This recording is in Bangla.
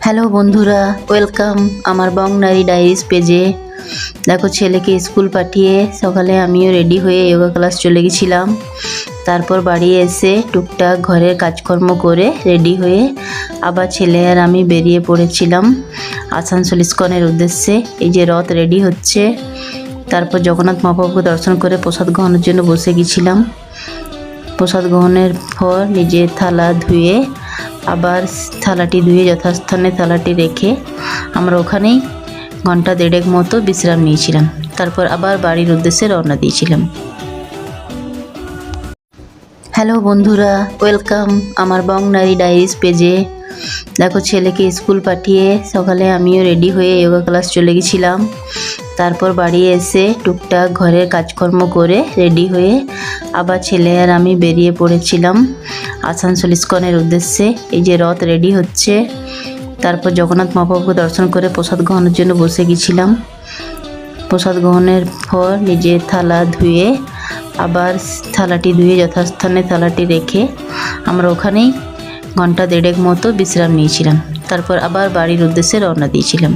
হ্যালো বন্ধুরা, ওয়েলকাম আমার বংনারী ডায়েরিজ পেজে। দেখো, ছেলেকে স্কুল পাঠিয়ে সকালে আমিও রেডি হয়ে যোগা ক্লাস চলে গেছিলাম। তারপর বাড়ি এসে টুকটাক ঘরের কাজকর্ম করে রেডি হয়ে আবার ছেলে আর আমি বেরিয়ে পড়েছিলাম আসানসোল ইস্কনের উদ্দেশ্যে। এই যে রথ রেডি হচ্ছে। তারপর জগন্নাথ মহাপ্রভুকে দর্শন করে প্রসাদ গ্রহণের জন্য বসে গেছিলাম। প্রসাদ গ্রহণের পর নিজের থালা ধুয়ে আবার থালাটি ধুয়ে যথাস্থানে থালাটি রেখে আমরা ওখানেই ঘন্টা দেড়েক মতো বিশ্রাম নিয়েছিলাম। তারপর আবার বাড়ির উদ্দেশ্যে রওনা দিয়েছিলাম। হ্যালো বন্ধুরা, ওয়েলকাম আমার বংনারী ডায়েরিজ পেজে। দেখো, ছেলেকে স্কুল পাঠিয়ে সকালে আমিও রেডি হয়ে যোগা ক্লাস চলে গেছিলাম। তারপর বাড়ি এসে টুকটাক ঘরের কাজকর্ম করে রেডি হয়ে আবার ছেলে আর আমি বেরিয়ে পড়েছিলাম আসানসোল ইস্কনের উদ্দেশ্যে। এই যে রথ রেডি হচ্ছে। তারপর জগন্নাথ মহাপ্রভুকে দর্শন করে প্রসাদ গ্রহণের জন্য বসে গেছিলাম। প্রসাদ গ্রহণের পর নিজের থালা ধুয়ে আবার থালাটি ধুয়ে যথাস্থানে থালাটি রেখে আমরা ওখানেই ঘন্টা দেড়েক মতো বিশ্রাম নিয়েছিলাম। তারপর আবার বাড়ির উদ্দেশ্যে রওনা দিয়েছিলাম।